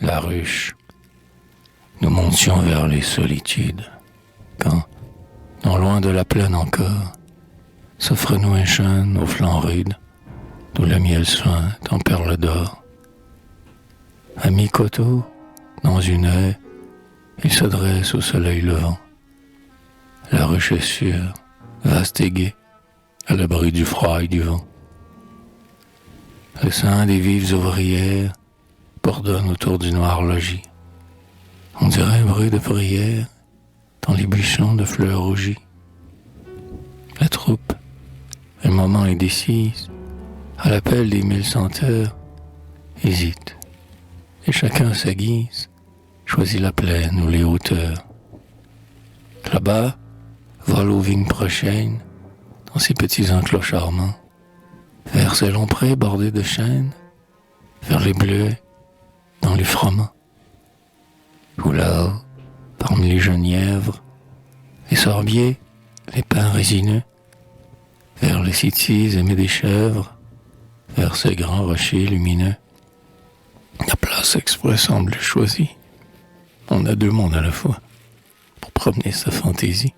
la ruche, nous montions vers les solitudes, quand, non loin de la plaine encore, s'offre nous un chêne aux flancs rudes, d'où le miel suinte en perles d'or. À mi-coteau, dans une haie, il se dresse au soleil levant. La ruche est sûre, vaste et gaie, à l'abri du froid et du vent. Le sein des vives ouvrières bourdonne autour du noir logis. On dirait un bruit de prière dans les buissons de fleurs rougies. La troupe, un moment indécise, à l'appel des 1000 senteurs, hésite, et chacun à sa guise choisit la plaine ou les hauteurs. Là-bas, vole aux vignes prochaines, dans ces petits enclos charmants, vers ces longs prés bordés de chênes, vers les bleuets, dans les froment. Ou là, parmi les genièvres, les sorbiers, les pins résineux, vers les cytises aimées des chèvres, vers ces grands rochers lumineux. La place exprès semble choisie. On a 2 mondes à la fois, pour promener sa fantaisie.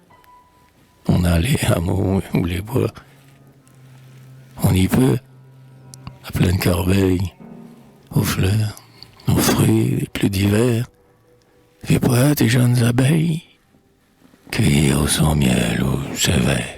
On a les hameaux ou les bois. On y peut, à pleine corbeille, aux fleurs, aux fruits les plus divers, vieux poètes et jeunes abeilles, cueillir au son miel ou sévère.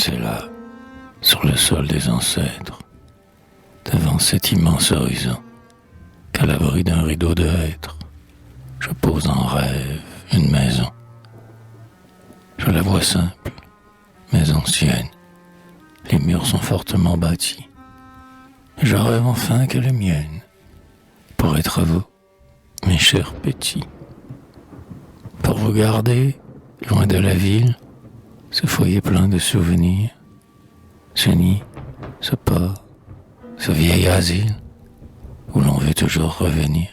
C'est là, sur le sol des ancêtres, devant cet immense horizon, qu'à l'abri d'un rideau de hêtre, je pose en rêve une maison. Je la vois simple, mais ancienne. Les murs sont fortement bâtis. Je rêve enfin que la mienne, pour être vous, mes chers petits. Pour vous garder, loin de la ville, ce foyer plein de souvenirs, ce nid, ce port, ce vieil asile, où l'on veut toujours revenir.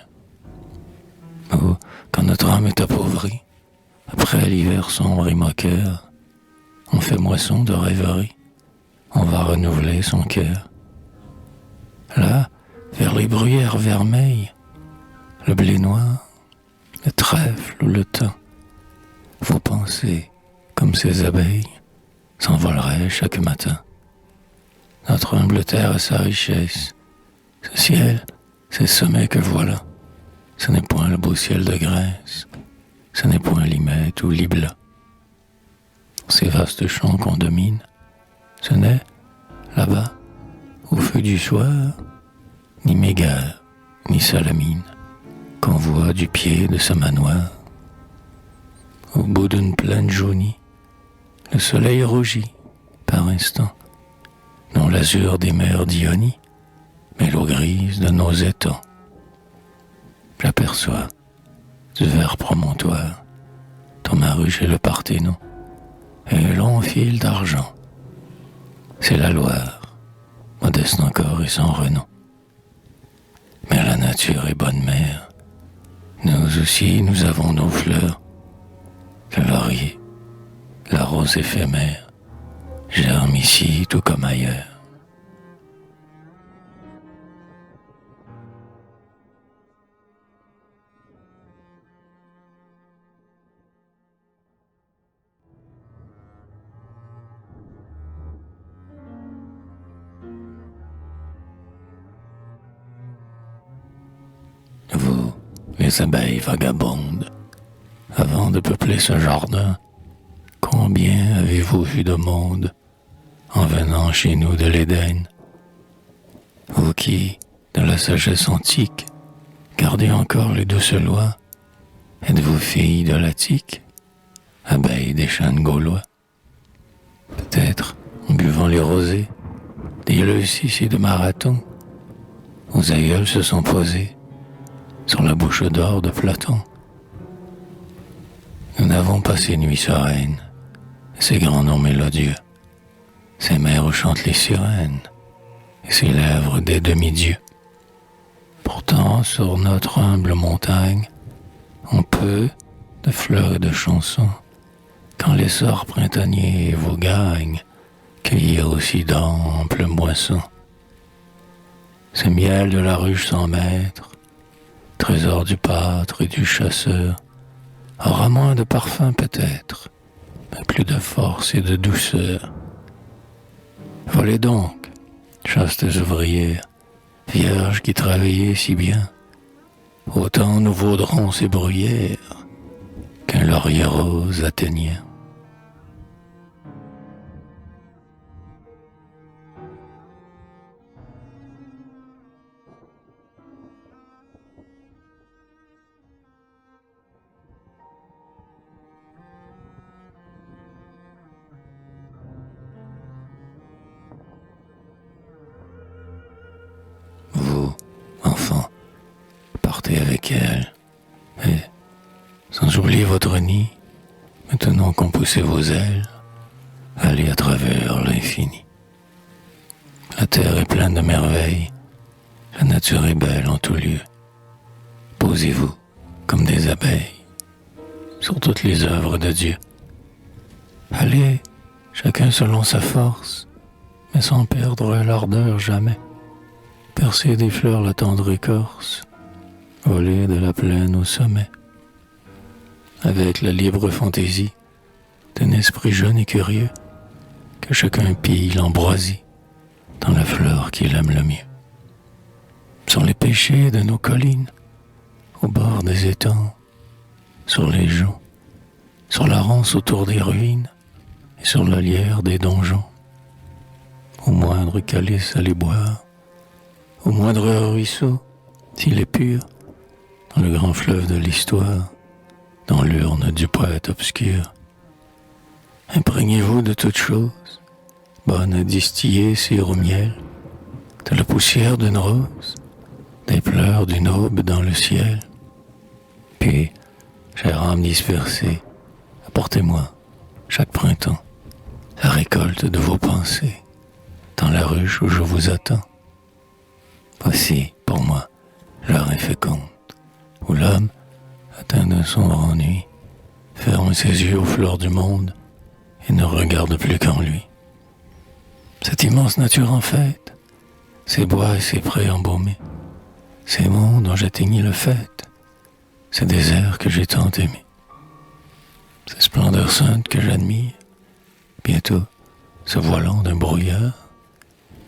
Où, quand notre âme est appauvrie, après l'hiver sombre et moqueur, on fait moisson de rêverie, on va renouveler son cœur. Là, vers les bruyères vermeilles, le blé noir, le trèfle ou le thym, vos pensées, comme ces abeilles, s'envoleraient chaque matin. Notre humble terre a sa richesse, ce ciel, ces sommets que voilà. Ce n'est point le beau ciel de Grèce, ce n'est point l'Hymette ou l'Ibla. Ces vastes champs qu'on domine, ce n'est, là-bas, au feu du soir, ni Mégare, ni Salamine, qu'on voit du pied de sa manoir. Au bout d'une plaine jaunie, le soleil rougit, par instant, non l'azur des mers d'Ionie, mais l'eau grise de nos étangs. J'aperçois, du vert promontoire, dans ma ruche et le Parthénon, un long fil d'argent. C'est la Loire, modeste encore et sans renom. Mais la nature est bonne mère. Nous aussi, nous avons nos fleurs. Le laurier, la rose éphémère, germe ici tout comme ailleurs. Vous, les abeilles vagabondes, avant de peupler ce jardin, combien avez-vous vu de monde en venant chez nous de l'Éden? Vous qui, de la sagesse antique, gardez encore les douces lois, êtes-vous filles de l'Attique, abeilles des chênes gaulois? Peut-être, en buvant les rosées, des Leucis et de Marathon, vos aïeuls se sont posés sur la bouche d'or de Platon. Nous n'avons pas ces nuits sereines, et ses grands noms mélodieux, ses mers où chantent les sirènes, et ses lèvres des demi-dieux. Pourtant, sur notre humble montagne, on peut, de fleurs et de chansons, quand l'essor printanier vous gagne, cueillir aussi d'amples moissons. Ce miel de la ruche sans maître, trésor du pâtre et du chasseur, aura moins de parfum peut-être, mais plus de force et de douceur. Volez donc, chastes ouvrières, vierges qui travaillez si bien, autant nous vaudront ces bruyères qu'un laurier rose athénien. Vous, enfants, partez avec elle, et, sans oublier votre nid, maintenant qu'on poussez vos ailes, allez à travers l'infini. La terre est pleine de merveilles, la nature est belle en tout lieu. Posez-vous comme des abeilles sur toutes les œuvres de Dieu. Allez, chacun selon sa force, mais sans perdre l'ardeur jamais. Percer des fleurs la tendre écorce, voler de la plaine au sommet. Avec la libre fantaisie d'un esprit jeune et curieux, que chacun pille l'ambroisie dans la fleur qu'il aime le mieux. Sur les pêchers de nos collines, au bord des étangs, sur les joncs, sur la ronce autour des ruines et sur la lierre des donjons, au moindre calice à les boire, au moindre ruisseau, s'il est pur, dans le grand fleuve de l'histoire, dans l'urne du poète obscur. Imprégnez-vous de toutes choses, bonnes à distiller sur miel, de la poussière d'une rose, des pleurs d'une aube dans le ciel. Puis, chère âme dispersée, apportez-moi, chaque printemps, la récolte de vos pensées, dans la ruche où je vous attends. Voici, pour moi, l'heure est féconde, où l'homme, atteint de sombre ennui, ferme ses yeux aux fleurs du monde et ne regarde plus qu'en lui. Cette immense nature en fête, ces bois et ces prés embaumés, ces monts dont j'atteignis le faîte, ces déserts que j'ai tant aimés, ces splendeurs saintes que j'admire, bientôt se voilant d'un brouillard,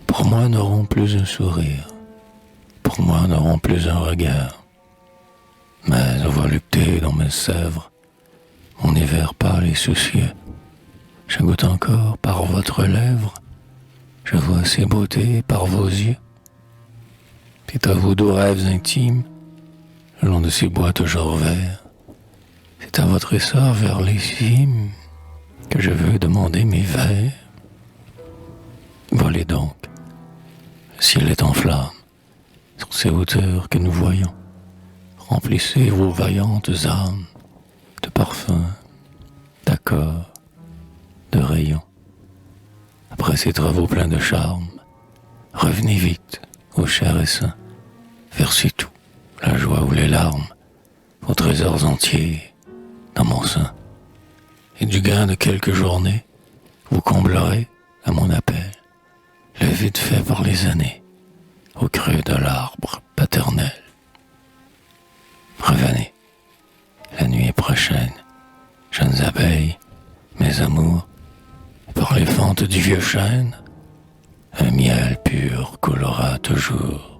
pour moi n'auront plus un sourire, pour moi n'auront plus un regard. Mais aux voluptés dont me sèvre mon hiver pâle et soucieux, je goûte encore par votre lèvre, je vois ces beautés par vos yeux. C'est à vos doux rêves intimes, le long de ces bois toujours verts, c'est à votre essor vers les cimes que je veux demander mes vers. Volez donc, le ciel est en flammes, sur ces hauteurs que nous voyons. Remplissez vos vaillantes âmes de parfums, d'accords, de rayons. Après ces travaux pleins de charme, revenez vite, ô cher et saint, versez tout, la joie ou les larmes, vos trésors entiers dans mon sein. Et du gain de quelques journées, vous comblerez, à mon appel, le vide fait par les années, au creux de l'arbre paternel. Revenez, la nuit est prochaine, jeunes abeilles, mes amours, et par les fentes du vieux chêne, un miel pur coulera toujours.